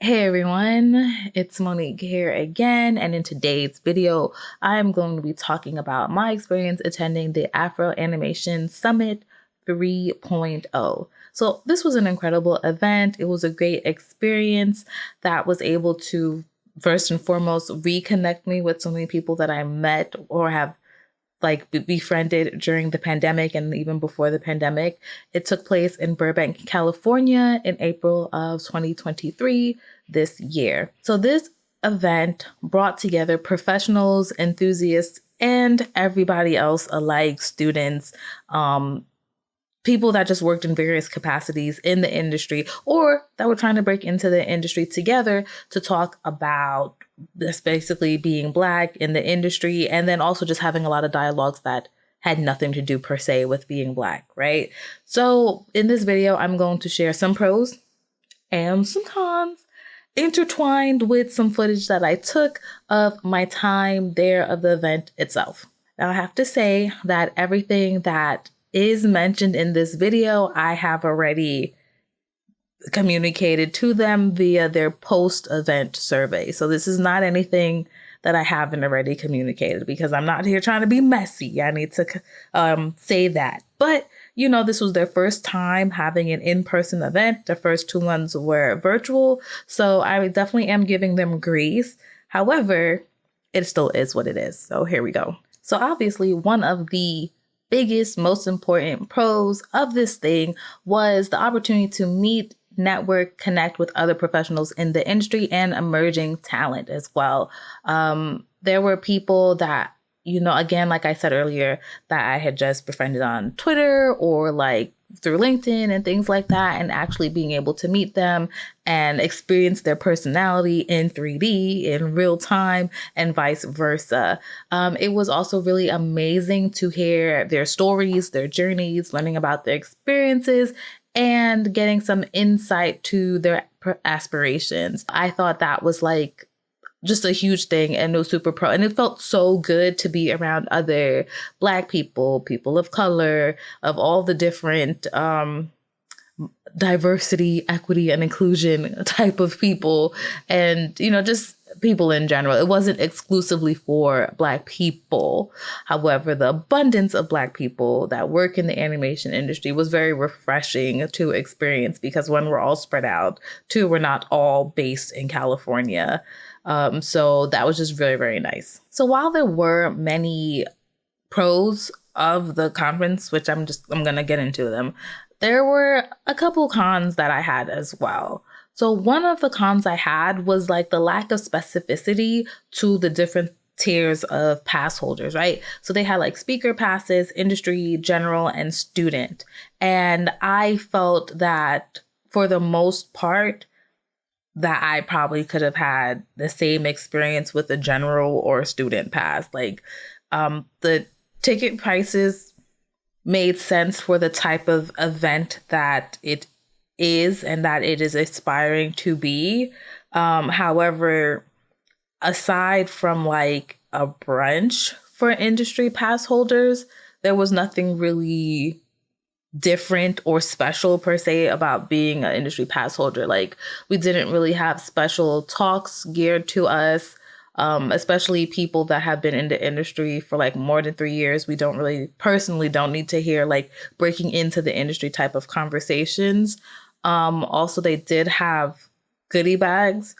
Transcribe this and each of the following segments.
Hey everyone, it's Monique here again, and in today's video, I'm going to be talking about my experience attending the AfroAnimation Summit 3.0. So this was an incredible event. It was a great experience that was able to, first and foremost, reconnect me with so many people that I met or have befriended during the pandemic and even before the pandemic. It took place in Burbank, California in April of 2023 this year. So this event brought together professionals, enthusiasts, and everybody else alike, students, people that just worked in various capacities in the industry or that were trying to break into the industry together to talk about this basically being Black in the industry, and then also just having a lot of dialogues that had nothing to do per se with being Black, right? So in this video, I'm going to share some pros and some cons intertwined with some footage that I took of my time there of the event itself. Now, I have to say that everything that is mentioned in this video, I have already communicated to them via their post-event survey. So this is not anything that I haven't already communicated because I'm not here trying to be messy. I need to say that. But, you know, this was their first time having an in-person event. The first 2 months were virtual. So I definitely am giving them grace. However, it still is what it is. So here we go. So obviously one of the biggest, most important pros of this thing was the opportunity to meet, network, connect with other professionals in the industry and emerging talent as well. There were people that, you know, again, like I said earlier, that I had just befriended on Twitter or like through LinkedIn and things like that, and actually being able to meet them and experience their personality in 3D in real time and vice versa. It was also really amazing to hear their stories, their journeys, learning about their experiences, and getting some insight to their aspirations. I thought that was like just a huge thing, and it was super pro. And it felt so good to be around other Black people, people of color, of all the different diversity, equity, and inclusion type of people, and, you know, just people in general. It wasn't exclusively for Black people. However, the abundance of Black people that work in the animation industry was very refreshing to experience because, one, we're all spread out. Two, we're not all based in California. So that was just very, very nice. So while there were many pros of the conference, which I'm going to get into them, there were a couple cons that I had as well. So one of the cons I had was like the lack of specificity to the different tiers of pass holders, right? So they had like speaker passes, industry, general, and student. And I felt that for the most part, that I probably could have had the same experience with a general or student pass. Like the ticket prices made sense for the type of event that it is and that it is aspiring to be. However, aside from like a brunch for industry pass holders, there was nothing really different or special per se about being an industry pass holder. Like, we didn't really have special talks geared to us, especially people that have been in the industry for like more than 3 years. We don't need to hear like breaking into the industry type of conversations. Also, they did have goodie bags,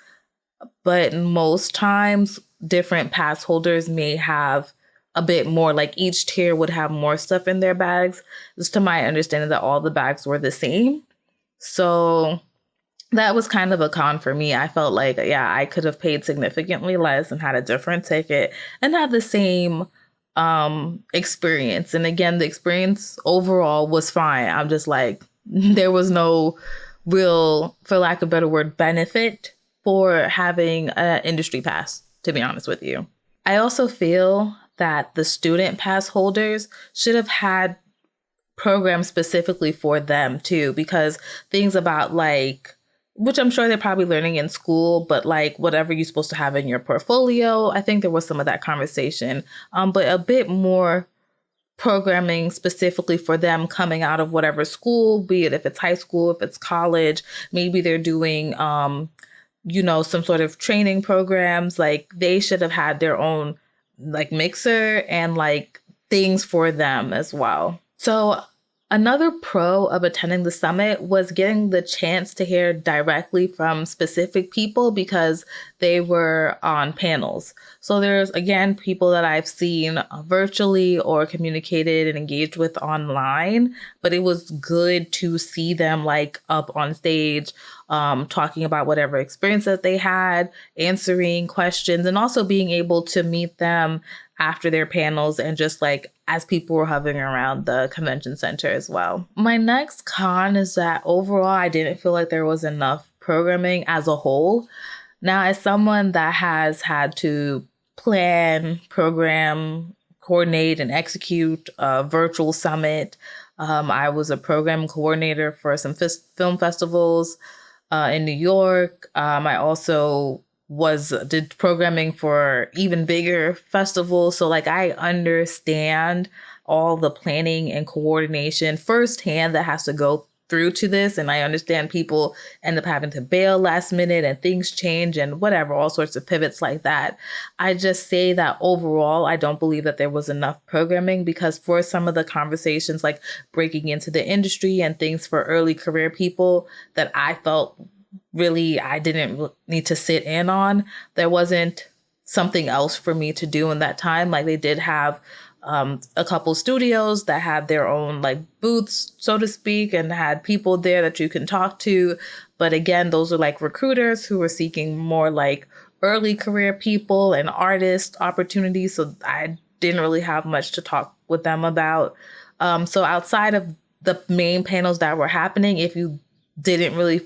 but most times different pass holders may have a bit more, like each tier would have more stuff in their bags. Just to my understanding that all the bags were the same. So that was kind of a con for me. I felt like, yeah, I could have paid significantly less and had a different ticket and had the same experience. And again, the experience overall was fine. I'm just like, there was no real, for lack of a better word, benefit for having an industry pass, to be honest with you. I also feel that the student pass holders should have had programs specifically for them too, because things about like, which I'm sure they're probably learning in school, but like whatever you're supposed to have in your portfolio, I think there was some of that conversation, but a bit more programming specifically for them coming out of whatever school, be it if it's high school, if it's college. Maybe they're doing some sort of training programs. Like they should have had their own like mixer and like things for them as well. So another pro of attending the summit was getting the chance to hear directly from specific people because they were on panels. So there's, again, people that I've seen virtually or communicated and engaged with online, but it was good to see them like up on stage, talking about whatever experience that they had, answering questions, and also being able to meet them after their panels and just like as people were hovering around the convention center as well. My next con is that overall, I didn't feel like there was enough programming as a whole. Now, as someone that has had to plan, program, coordinate, and execute a virtual summit, I was a program coordinator for some film festivals in New York. I also did programming for even bigger festivals. So like I understand all the planning and coordination firsthand that has to go through to this. And I understand people end up having to bail last minute and things change and whatever, all sorts of pivots like that. I just say that overall, I don't believe that there was enough programming because for some of the conversations like breaking into the industry and things for early career people that I felt really I didn't need to sit in on, there wasn't something else for me to do in that time. Like they did have a couple studios that had their own like booths, so to speak, and had people there that you can talk to. But again, those are like recruiters who were seeking more like early career people and artist opportunities. So I didn't really have much to talk with them about. So outside of the main panels that were happening, if you didn't really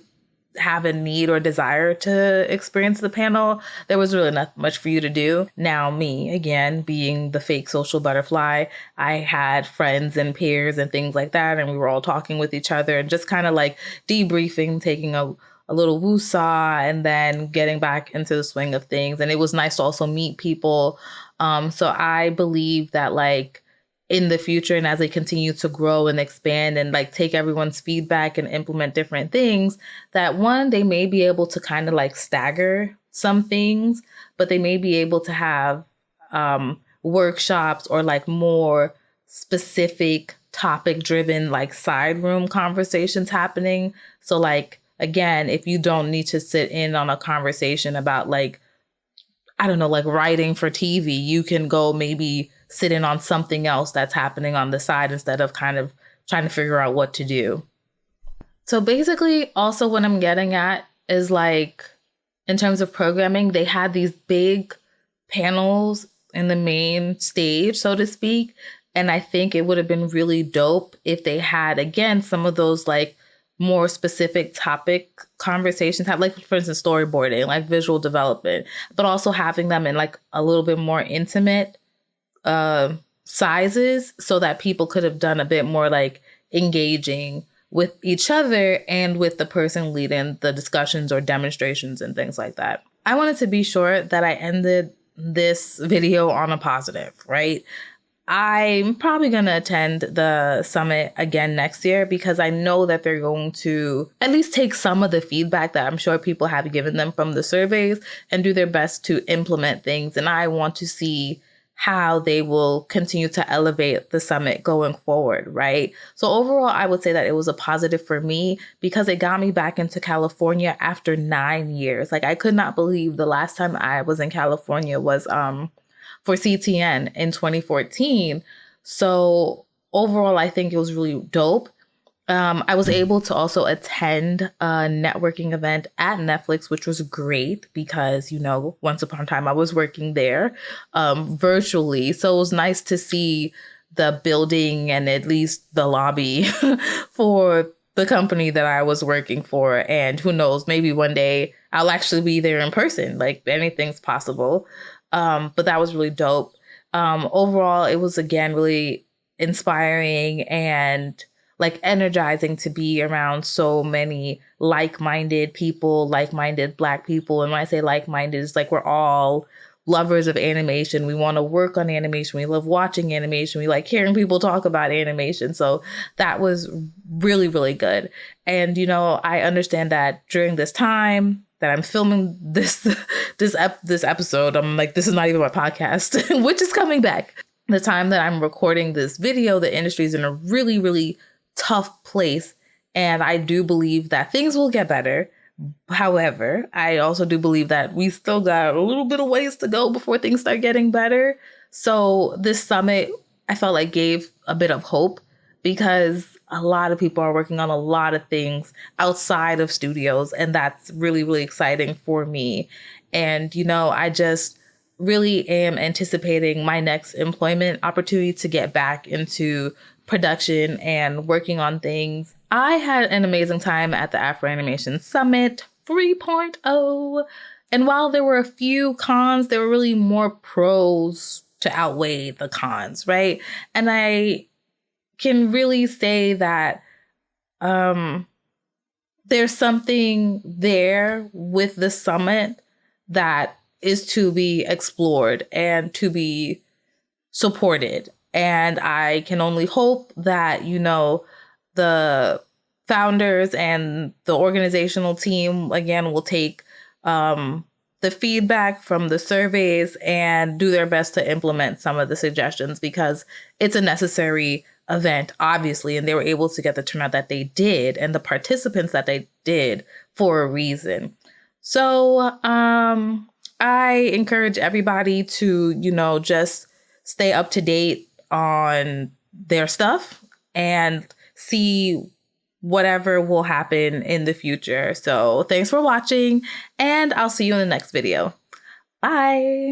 have a need or desire to experience the panel, there was really not much for you to do. Now, me, again, being the fake social butterfly, I had friends and peers and things like that, and we were all talking with each other and just kind of like debriefing, taking a little woosah, and then getting back into the swing of things. And it was nice to also meet people. So I believe that like in the future and as they continue to grow and expand and like take everyone's feedback and implement different things, that one, they may be able to kind of like stagger some things, but they may be able to have workshops or like more specific topic driven like side room conversations happening. So like, again, if you don't need to sit in on a conversation about like, I don't know, like writing for TV, you can go maybe sit in on something else that's happening on the side instead of kind of trying to figure out what to do. So basically, also what I'm getting at is like, in terms of programming, they had these big panels in the main stage, so to speak. And I think it would have been really dope if they had, again, some of those like more specific topic conversations, have like, for instance, storyboarding, like visual development, but also having them in like a little bit more intimate sizes so that people could have done a bit more like engaging with each other and with the person leading the discussions or demonstrations and things like that. I wanted to be sure that I ended this video on a positive, right? I'm probably going to attend the summit again next year because I know that they're going to at least take some of the feedback that I'm sure people have given them from the surveys and do their best to implement things. And I want to see how they will continue to elevate the summit going forward, right? So overall, I would say that it was a positive for me because it got me back into California after 9 years. Like I could not believe the last time I was in California was for CTN in 2014. So overall, I think it was really dope. I was able to also attend a networking event at Netflix, which was great because, you know, once upon a time I was working there virtually. So it was nice to see the building and at least the lobby for the company that I was working for. And who knows, maybe one day I'll actually be there in person. Like anything's possible. But that was really dope. Overall, it was, again, really inspiring and like energizing to be around so many like-minded people, like-minded Black people. And when I say like-minded, it's like we're all lovers of animation. We want to work on animation. We love watching animation. We like hearing people talk about animation. So that was really, really good. And, you know, I understand that during this time that I'm filming this this episode, I'm like, this is not even my podcast, which is coming back. The time that I'm recording this video, the industry is in a really, really tough place. And I do believe that things will get better. However, I also do believe that we still got a little bit of ways to go before things start getting better. So this summit, I felt like gave a bit of hope because a lot of people are working on a lot of things outside of studios. And that's really, really exciting for me. And, I just really am anticipating my next employment opportunity to get back into production and working on things. I had an amazing time at the AfroAnimation Summit 3.0. And while there were a few cons, there were really more pros to outweigh the cons, right? And I can really say that there's something there with the summit that is to be explored and to be supported. And I can only hope that, the founders and the organizational team, again, will take the feedback from the surveys and do their best to implement some of the suggestions, because it's a necessary event, obviously, and they were able to get the turnout that they did and the participants that they did for a reason. So I encourage everybody to, just stay up to date on their stuff and see whatever will happen in the future. So thanks for watching, and I'll see you in the next video. Bye.